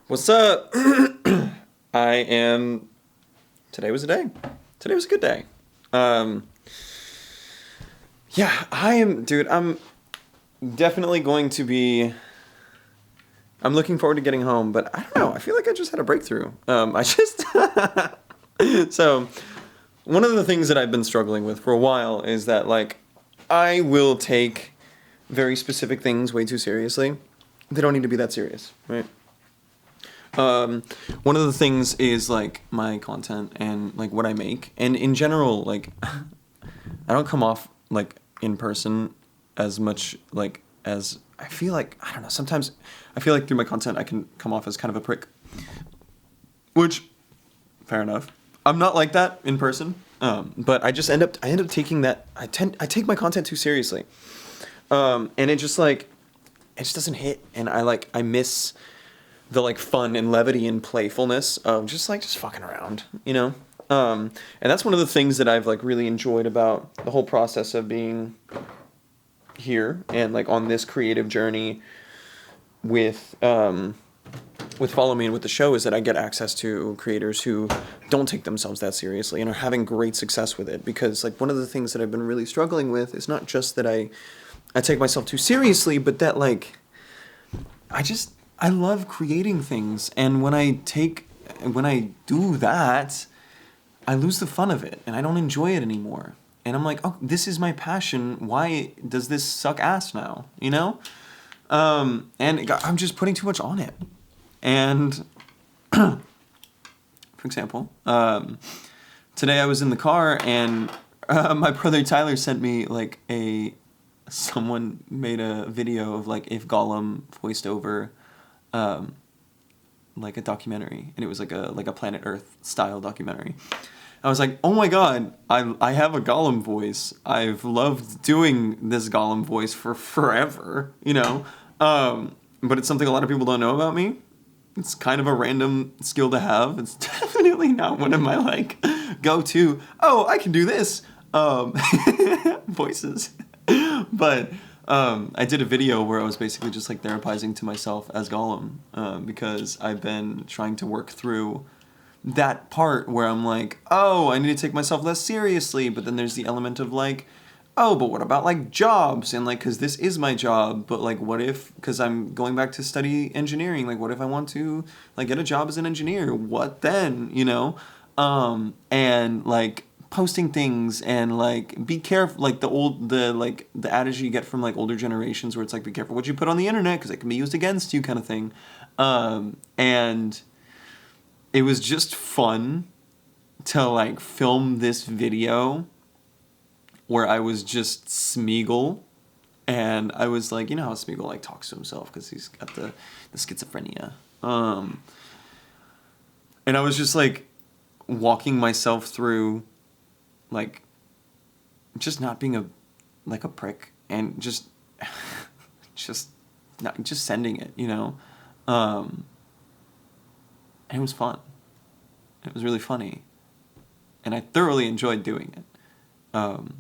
What's up? Today was a day. Today was a good day. Yeah, I'm definitely going to be, I'm looking forward to getting home, but I don't know, I feel like I just had a breakthrough. So, one of the things that I've been struggling with for a while is that, like, I will take very specific things way too seriously. They don't need to be that serious, right? One of the things is, like, my content and, like, what I make. And in general, like, I don't come off, like, in person as much, like, as I feel like, I don't know, sometimes I feel like through my content I can come off as kind of a prick. Which, fair enough. I'm not like that in person, but I end up taking that, I take my content too seriously. And it just doesn't hit, and I miss the, like, fun and levity and playfulness of just fucking around, you know? And that's one of the things that I've, like, really enjoyed about the whole process of being here and, like, on this creative journey with Follow Me and with the show, is that I get access to creators who don't take themselves that seriously and are having great success with it. Because, like, one of the things that I've been really struggling with is not just that I take myself too seriously, but that, like, I love creating things, and when I do that, I lose the fun of it, and I don't enjoy it anymore. And I'm like, oh, this is my passion. Why does this suck ass now? You know? And I'm just putting too much on it. And, for example, today I was in the car, and my brother Tyler sent me, like, someone made a video of, like, if Gollum voiced over like a documentary, and it was like a Planet Earth style documentary. I was like, oh my god, I have a Gollum voice. I've loved doing this Gollum voice for forever, you know? But it's something a lot of people don't know about me. It's kind of a random skill to have. It's definitely not one of my, like, go-to, oh, I can do this, voices. But I did a video where I was basically just, like, therapizing to myself as Gollum, because I've been trying to work through that part where I'm like, oh, I need to take myself less seriously, but then there's the element of, like, oh, but what about, like, jobs? And, like, because this is my job, but, like, what if, because I'm going back to study engineering, like, what if I want to, like, get a job as an engineer? What then, you know? And, like, posting things and, like, be careful, like, the adage you get from, like, older generations where it's like, be careful what you put on the internet because it can be used against you, kind of thing. And it was just fun to, like, film this video where I was just Smeagol, and I was like, you know how Smeagol, like, talks to himself because he's got the schizophrenia. And I was just, like, walking myself through, like, just not being a prick, and just sending it, you know? And it was fun. It was really funny. And I thoroughly enjoyed doing it. And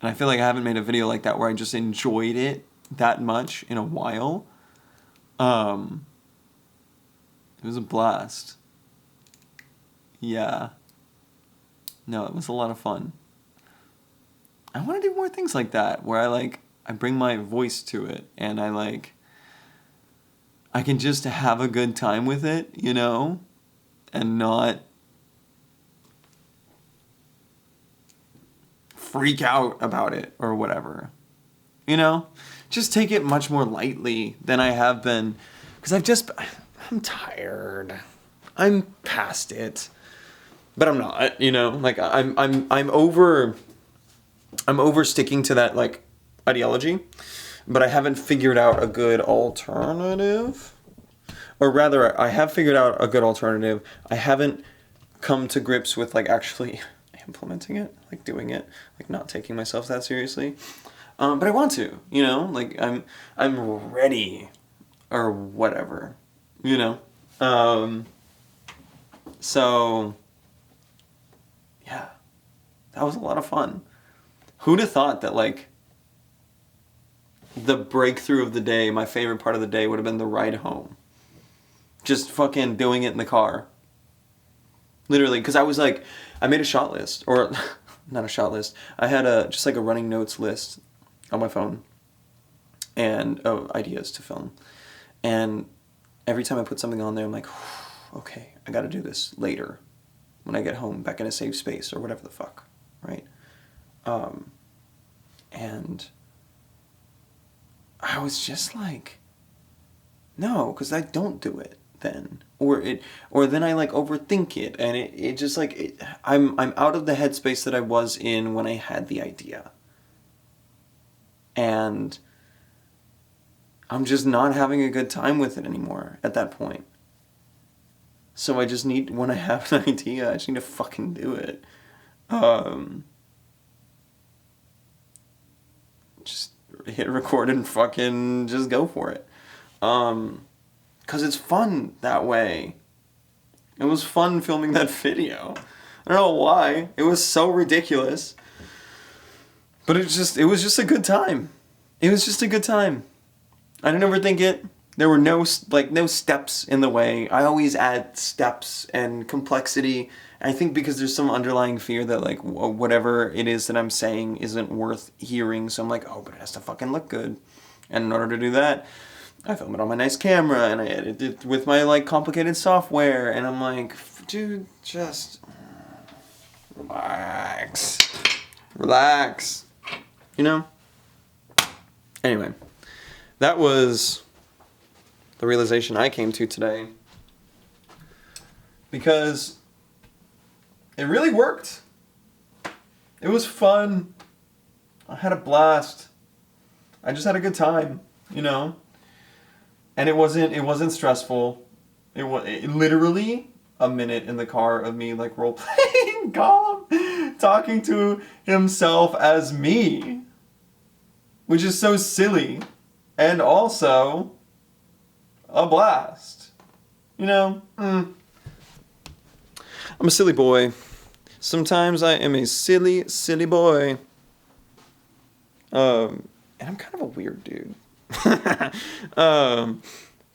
I feel like I haven't made a video like that where I just enjoyed it that much in a while. It was a blast. Yeah. No, it was a lot of fun. I want to do more things like that, where I bring my voice to it, and I can just have a good time with it, you know, and not freak out about it or whatever, you know, just take it much more lightly than I have been, because I'm tired. I'm past it. But I'm not, you know, like, I'm over sticking to that, like, ideology, but I haven't figured out a good alternative, or rather, I have figured out a good alternative. I haven't come to grips with, like, actually implementing it, like, doing it, like, not taking myself that seriously, but I want to, you know, like, I'm ready, or whatever, you know, so yeah, that was a lot of fun. Who'd have thought that, like, the breakthrough of the day, my favorite part of the day, would have been the ride home. just fucking doing it in the car. Literally, because I was like, I made a shot list, or not a shot list. I had just like a running notes list on my phone, and of ideas to film. And every time I put something on there, I'm like, okay, I got to do this later, when I get home, back in a safe space, or whatever the fuck, right? And I was just like, no, because I don't do it then, or then I like overthink it, and it just like I'm out of the headspace that I was in when I had the idea, and I'm just not having a good time with it anymore at that point. So I just need, when I have an idea, I just need to fucking do it. Just hit record and fucking just go for it. 'Cause it's fun that way. It was fun filming that video. I don't know why. It was so ridiculous. But it was just a good time. It was just a good time. I didn't overthink it. There were no steps in the way. I always add steps and complexity. I think because there's some underlying fear that like whatever it is that I'm saying isn't worth hearing. So I'm like, oh, but it has to fucking look good. And in order to do that, I film it on my nice camera and I edit it with my like complicated software. And I'm like, dude, just relax. Relax. You know? Anyway, that was the realization I came to today. Because it really worked. It was fun. I had a blast. I just had a good time, you know? And it wasn't stressful. It literally a minute in the car of me like role playing Gollum, talking to himself as me, which is so silly and also a blast. You know? I'm a silly boy. Sometimes I am a silly, silly boy. And I'm kind of a weird dude. But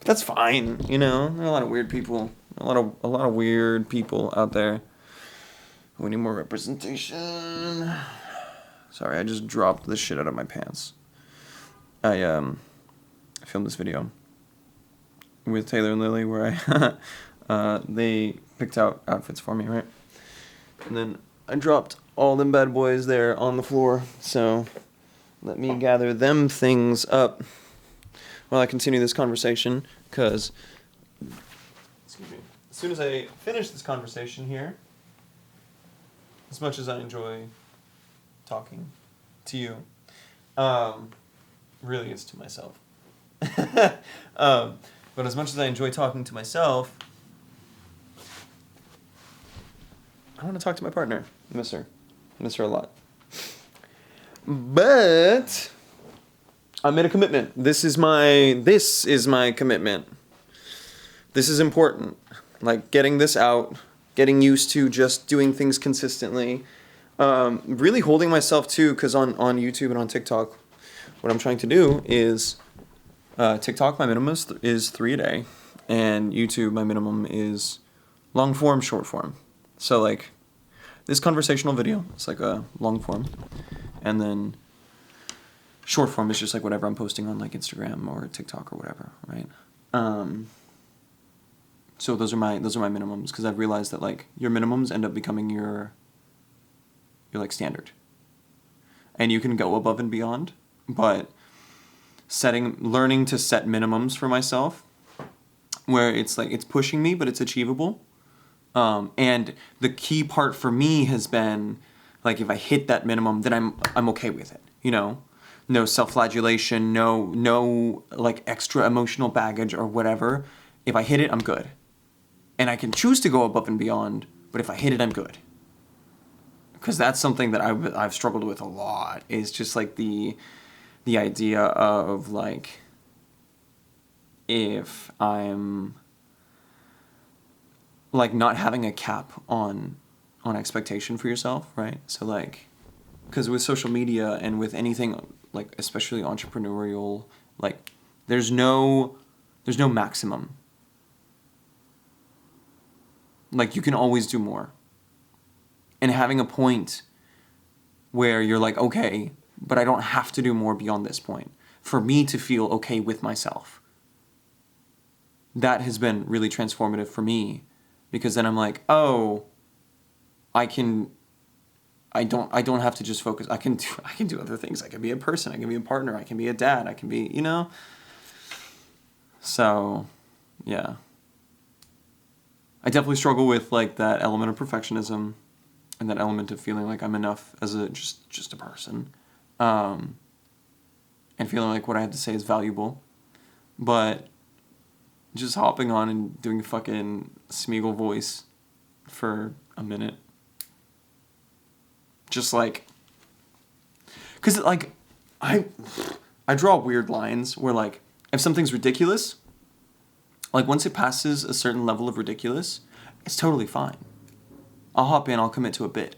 that's fine, you know. There are a lot of weird people. A lot of weird people out there. We need more representation. Sorry, I just dropped the shit out of my pants. I filmed this video with Taylor and Lily where they picked out outfits for me, right? And then I dropped all them bad boys there on the floor. So let me gather them things up while I continue this conversation, because excuse me, as soon as I finish this conversation here, as much as I enjoy talking to you, really it's to myself. But as much as I enjoy talking to myself, I want to talk to my partner. I miss her a lot. But I made a commitment. This is my commitment. This is important. Like getting this out, getting used to just doing things consistently. Really holding myself to, because on YouTube and on TikTok, what I'm trying to do is TikTok, my minimum is 3 a day, and YouTube, my minimum is long form, short form. So like this conversational video, it's like a long form, and then short form is just like whatever I'm posting on like Instagram or TikTok or whatever, right? So those are my minimums, because I've realized that like your minimums end up becoming your like standard, and you can go above and beyond, but learning to set minimums for myself where it's like it's pushing me but it's achievable. And the key part for me has been like if I hit that minimum, then I'm okay with it, you know? No self-flagellation, no like extra emotional baggage or whatever. If I hit it, I'm good. And I can choose to go above and beyond, but if I hit it, I'm good. Because that's something that I've struggled with a lot, is just like the idea of like if I'm like not having a cap on expectation for yourself, right? So like, because with social media and with anything like especially entrepreneurial, like there's no maximum. Like, you can always do more. And having a point where you're like, okay, but I don't have to do more beyond this point for me to feel okay with myself. That has been really transformative for me, because then I'm like, oh, I don't have to just focus. I can do other things. I can be a person, I can be a partner, I can be a dad, I can be, So, yeah. I definitely struggle with like that element of perfectionism and that element of feeling like I'm enough as just a person. And feeling like what I have to say is valuable. But just hopping on and doing a fucking Smeagol voice for a minute. Just like, because like, I draw weird lines where like, if something's ridiculous, like once it passes a certain level of ridiculous, it's totally fine. I'll hop in, I'll commit to a bit.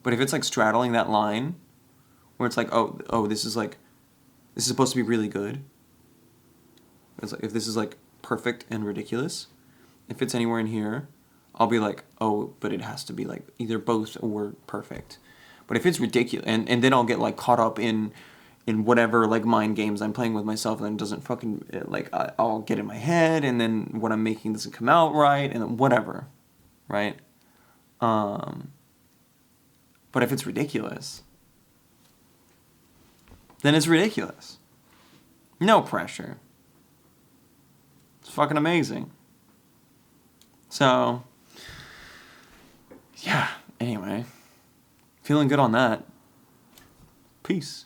But if it's like straddling that line, where it's like, oh, this is supposed to be really good. It's like, if this is like perfect and ridiculous, if it's anywhere in here, I'll be like, oh, but it has to be like either both or perfect. But if it's ridiculous, and then I'll get like caught up in whatever like mind games I'm playing with myself, and it doesn't fucking, like, I'll get in my head, and then what I'm making doesn't come out right, and whatever, right? But if it's ridiculous, then it's ridiculous. No pressure. It's fucking amazing. So, yeah, anyway, feeling good on that. Peace.